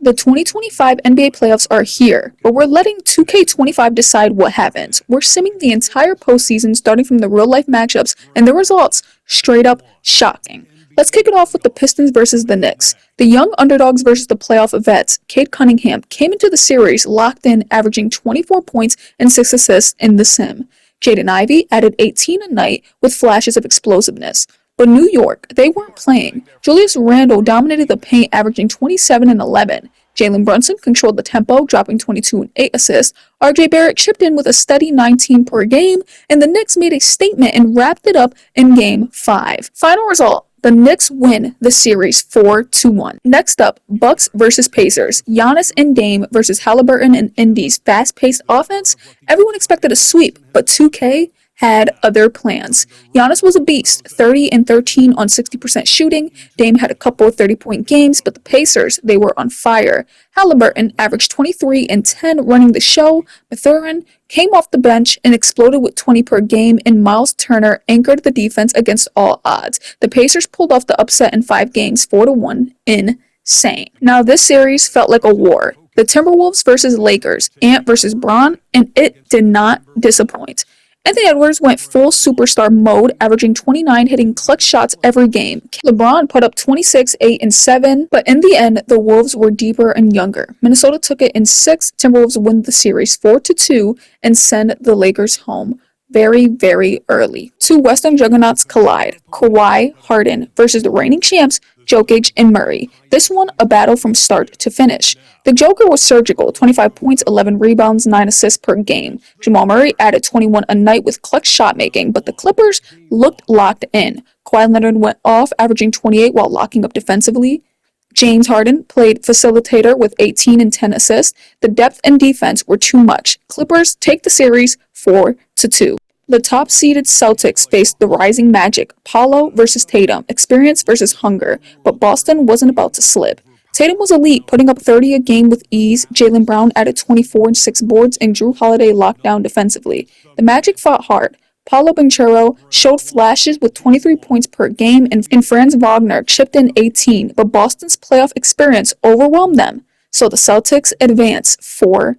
The 2025 NBA playoffs are here, but we're letting 2K25 decide what happens. We're simming the entire postseason starting from the real life matchups, and the results straight up shocking. Let's kick it off with the Pistons versus the Knicks. The young underdogs versus the playoff vets. Cade Cunningham came into the series locked in, averaging 24 points and 6 assists in the sim. Jaden Ivey added 18 a night with flashes of explosiveness. But New York, they weren't playing. Julius Randle dominated the paint, averaging 27 and 11. Jalen Brunson controlled the tempo, dropping 22 and 8 assists. RJ Barrett chipped in with a steady 19 per game, and the Knicks made a statement and wrapped it up in Game 5. Final result: the Knicks win the series 4-1. Next up, Bucks versus Pacers. Giannis and Dame versus Halliburton and Indy's fast-paced offense. Everyone expected a sweep, but 2K had other plans. Giannis was a beast, 30 and 13 on 60% shooting. Dame had a couple of 30-point games, but the Pacers, they were on fire. Halliburton averaged 23 and 10 running the show. Mathurin came off the bench and exploded with 20 per game, and Miles Turner anchored the defense against all odds. The Pacers pulled off the upset in 5 games, 4-1. Insane. Now this series felt like a war. The Timberwolves versus Lakers, Ant versus Bron, and it did not disappoint. Anthony Edwards went full superstar mode, averaging 29, hitting clutch shots every game. LeBron put up 26, 8, and 7, but in the end, the Wolves were deeper and younger. Minnesota took it in 6. Timberwolves win the series 4-2 and send the Lakers home very, very early. Two Western juggernauts collide. Kawhi, Harden versus the reigning champs, Jokic and Murray. This one a battle from start to finish. The Joker was surgical, 25 points, 11 rebounds, 9 assists per game. Jamal Murray added 21 a night with clutch shot making, but the Clippers looked locked in. Kawhi Leonard went off, averaging 28 while locking up defensively. James Harden played facilitator with 18 and 10 assists. The depth and defense were too much. Clippers take the series 4-2. The top-seeded Celtics faced the rising Magic, Paolo versus Tatum, experience versus hunger, but Boston wasn't about to slip. Tatum was elite, putting up 30 a game with ease. Jaylen Brown added 24 and 6 boards, and Drew Holiday locked down defensively. The Magic fought hard. Paulo Banchero showed flashes with 23 points per game, and Franz Wagner chipped in 18, but Boston's playoff experience overwhelmed them, so the Celtics advance 4-1.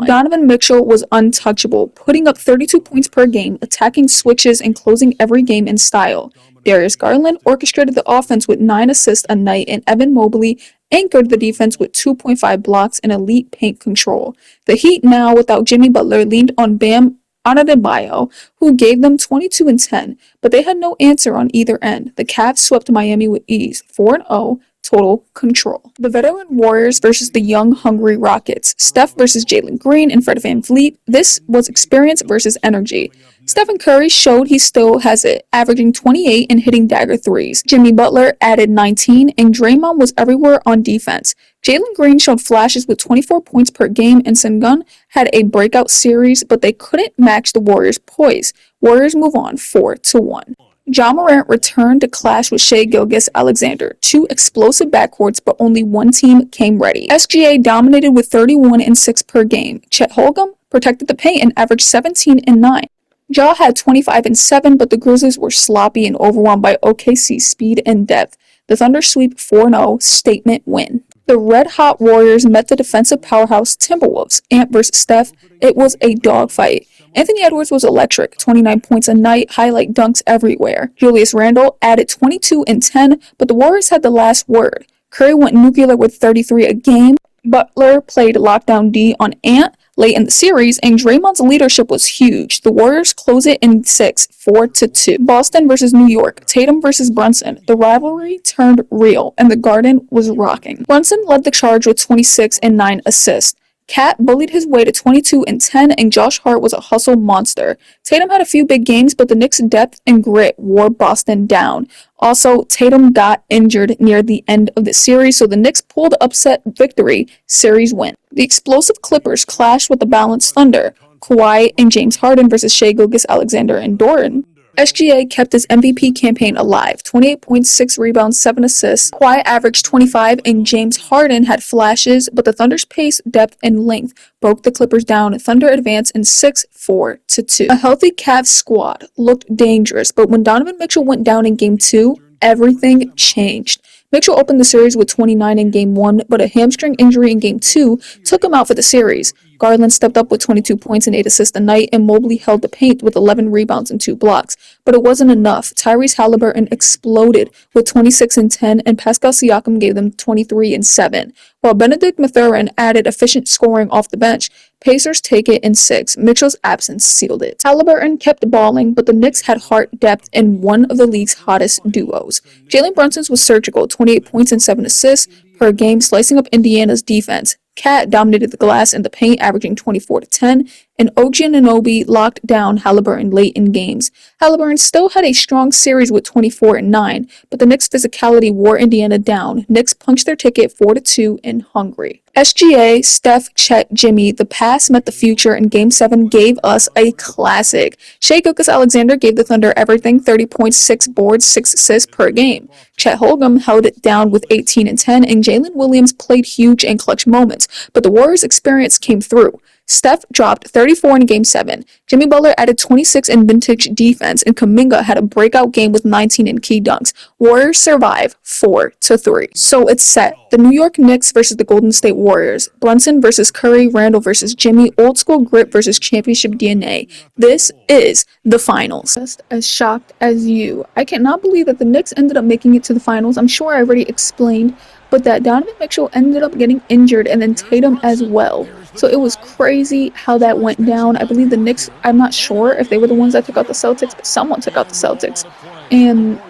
Donovan Mitchell was untouchable, putting up 32 points per game, attacking switches and closing every game in style. Darius Garland orchestrated the offense with 9 assists a night, and Evan Mobley anchored the defense with 2.5 blocks and elite paint control. The Heat, now without Jimmy Butler, leaned on Bam Adebayo, who gave them 22 and 10, but they had no answer on either end. The Cavs swept Miami with ease, 4-0. Total control. The veteran Warriors versus the young, hungry Rockets. Steph versus Jalen Green and Fred VanVleet. This was experience versus energy. Stephen Curry showed he still has it, averaging 28 and hitting dagger threes. Jimmy Butler added 19, and Draymond was everywhere on defense. Jalen Green showed flashes with 24 points per game, and Sengun had a breakout series, but they couldn't match the Warriors' poise. Warriors move on 4-1. Ja Morant returned to clash with Shai Gilgeous-Alexander, 2 explosive backcourts, but only one team came ready. SGA dominated with 31 and 6 per game. Chet Holmgren protected the paint and averaged 17 and 9. Ja had 25 and 7, but the Grizzlies were sloppy and overwhelmed by OKC's speed and depth. The Thunder sweep 4-0 statement win. The red-hot Warriors met the defensive powerhouse Timberwolves. Ant versus Steph, it was a dogfight. Anthony Edwards was electric, 29 points a night, highlight dunks everywhere. Julius Randle added 22 and 10, but the Warriors had the last word. Curry went nuclear with 33 a game. Butler played lockdown D on Ant late in the series, and Draymond's leadership was huge. The Warriors close it in 6, 4-2. Boston versus New York, Tatum versus Brunson. The rivalry turned real, and the Garden was rocking. Brunson led the charge with 26 and 9 assists. Cat bullied his way to 22 and 10, and Josh Hart was a hustle monster. Tatum had a few big games, but the Knicks' depth and grit wore Boston down. Also, Tatum got injured near the end of the series, so the Knicks pulled upset victory, series win. The explosive Clippers clashed with the balanced Thunder. Kawhi and James Harden versus Shai Gilgeous-Alexander and Doran. SGA kept his MVP campaign alive, 28 points, 6 rebounds, 7 assists. Kawhi averaged 25, and James Harden had flashes, but the Thunder's pace, depth, and length broke the Clippers down. Thunder advanced in 6, 4-2. A healthy Cavs squad looked dangerous, but when Donovan Mitchell went down in Game 2, everything changed. Mitchell opened the series with 29 in game 1, but a hamstring injury in game 2 took him out for the series. Garland stepped up with 22 points and 8 assists a night, and Mobley held the paint with 11 rebounds and 2 blocks. But it wasn't enough. Tyrese Halliburton exploded with 26 and 10, and Pascal Siakam gave them 23 and 7. While Benedict Mathurin added efficient scoring off the bench, Pacers take it in 6. Mitchell's absence sealed it. Halliburton kept balling, but the Knicks had heart, depth, and one of the league's hottest duos. Jalen Brunson's was surgical, 28 points and 7 assists per game, slicing up Indiana's defense. Cat dominated the glass and the paint, averaging 24 to 10, and OG Anunoby locked down Halliburton late in games. Halliburton still had a strong series with 24 and 9, but the Knicks' physicality wore Indiana down. Knicks punched their ticket 4-2 in Hungary. SGA, Steph, Chet, Jimmy, the past met the future, and Game 7 gave us a classic. Shai Gilgeous-Alexander gave the Thunder everything, 30 points, 6 boards, 6 assists per game. Chet Holmgren held it down with 18 and 10, and Jalen Williams played huge and clutch moments, but the Warriors' experience came through. Steph dropped 34 in Game 7. Jimmy Butler added 26 in vintage defense, and Kuminga had a breakout game with 19 in key dunks. Warriors survive 4-3. So it's set. The New York Knicks versus the Golden State Warriors. Brunson versus Curry, Randall versus Jimmy, old school grit versus championship DNA. This is the finals. Just as shocked as you. I cannot believe that the Knicks ended up making it to the finals. I'm sure I already explained, but that Donovan Mitchell ended up getting injured, and then Tatum as well. So it was crazy how that went down. I believe the Knicks, I'm not sure if they were the ones that took out the Celtics, but someone took out the Celtics. And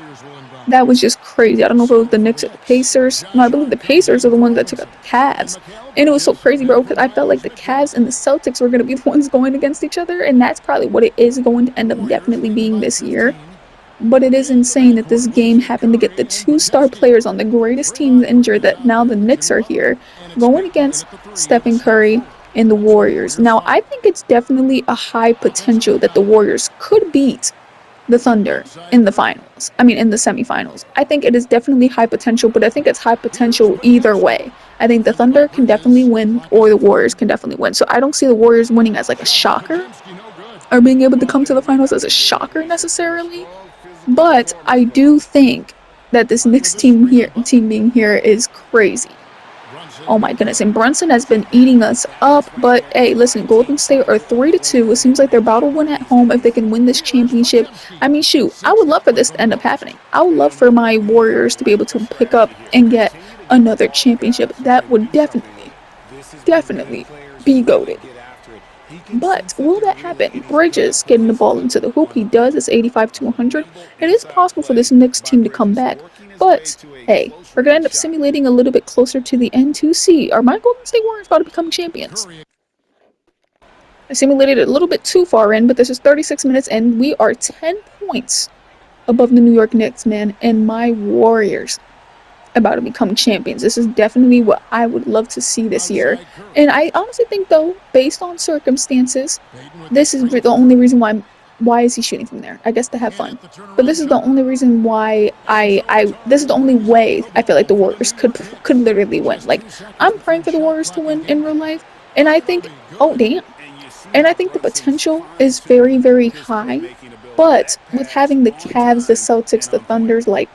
that was just crazy. I don't know if it was the Knicks or the Pacers. No, I believe the Pacers are the ones that took out the Cavs. And it was so crazy, bro, because I felt like the Cavs and the Celtics were going to be the ones going against each other. And that's probably what it is going to end up definitely being this year. But it is insane that this game happened to get the two star players on the greatest teams injured, that now the Knicks are here going against Stephen Curry and the Warriors. Now, I think it's definitely a high potential that the Warriors could beat the Thunder in the finals. I mean, in the semifinals. I think it is definitely high potential, but I think it's high potential either way. I think the Thunder can definitely win, or the Warriors can definitely win. So I don't see the Warriors winning as like a shocker, or being able to come to the finals as a shocker necessarily. But I do think that this Knicks team being here is crazy. Oh my goodness, and Brunson has been eating us up, but hey, listen, Golden State are 3-2. It seems like they're about to win at home if they can win this championship. I mean, shoot, I would love for this to end up happening. I would love for my Warriors to be able to pick up and get another championship. That would definitely be goated. But will that happen? Bridges getting the ball into the hoop. He does. It's 85-100. It is possible for this Knicks team to come back. But hey, we're gonna end up simulating a little bit closer to the end to see, are my Golden State Warriors about to become champions? I simulated it a little bit too far in, but this is 36 minutes and we are 10 points above the New York Knicks, man, and my Warriors about to become champions. This is definitely what I would love to see this year. And I honestly think, though, based on circumstances, this is the only reason why is he shooting from there? I guess to have fun. But this is the only reason why this is the only way I feel like the Warriors could literally win. Like, I'm praying for the Warriors to win in real life, and I think, oh damn. And I think the potential is very, very high. But with having the Cavs, the Celtics, the Thunders, like,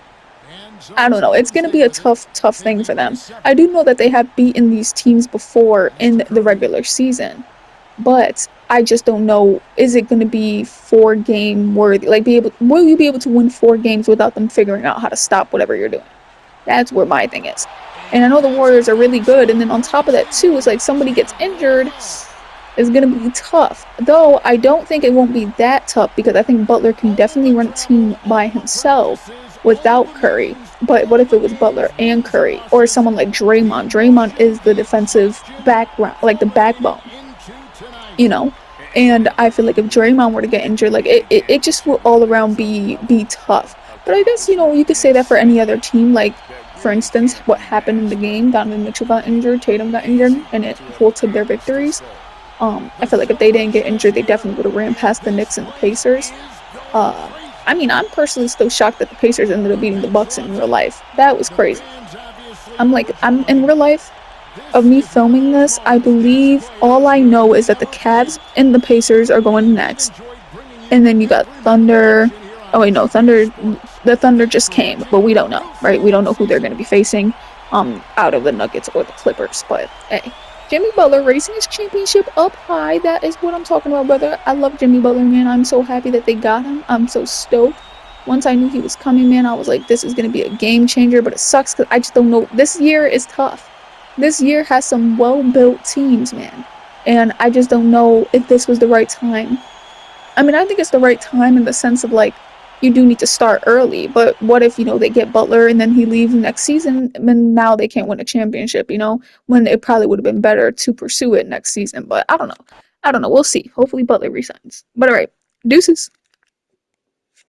I don't know. It's going to be a tough thing for them. I do know that they have beaten these teams before in the regular season, but I just don't know. Is it going to be 4-game worthy? Like, will you be able to win 4 games without them figuring out how to stop whatever you're doing? That's where my thing is. And I know the Warriors are really good. And then on top of that, too, it's like somebody gets injured. It's going to be tough. Though I don't think it won't be that tough, because I think Butler can definitely run a team by himself without Curry. But what if it was Butler and Curry, or someone like Draymond? Draymond is the defensive background, like the backbone, you know? And I feel like if Draymond were to get injured, like it just will all around be tough. But I guess, you know, you could say that for any other team. Like, for instance, what happened in the game, Donovan Mitchell got injured, Tatum got injured, and it halted their victories. I feel like if they didn't get injured, they definitely would have ran past the Knicks and the Pacers. I mean, I'm personally still shocked that the Pacers ended up beating the Bucks in real life. That was crazy. I'm in real life of me filming this, I believe all I know is that the Cavs and the Pacers are going next. And then you got Thunder. Oh wait, no, Thunder the Thunder just came, but we don't know, right? We don't know who they're going to be facing out of the Nuggets or the Clippers. But hey, Jimmy Butler raising his championship up high. That is what I'm talking about, brother. I love Jimmy Butler, man. I'm so happy that they got him. I'm so stoked. Once I knew he was coming, man, I was like, this is going to be a game changer, but it sucks because I just don't know. This year is tough. This year has some well built teams, man. And I just don't know if this was the right time. I mean, I think it's the right time in the sense of like you do need to start early, but what if, they get Butler and then he leaves next season and now they can't win a championship, when it probably would have been better to pursue it next season. But I don't know. I don't know. We'll see. Hopefully Butler resigns. But all right. Deuces.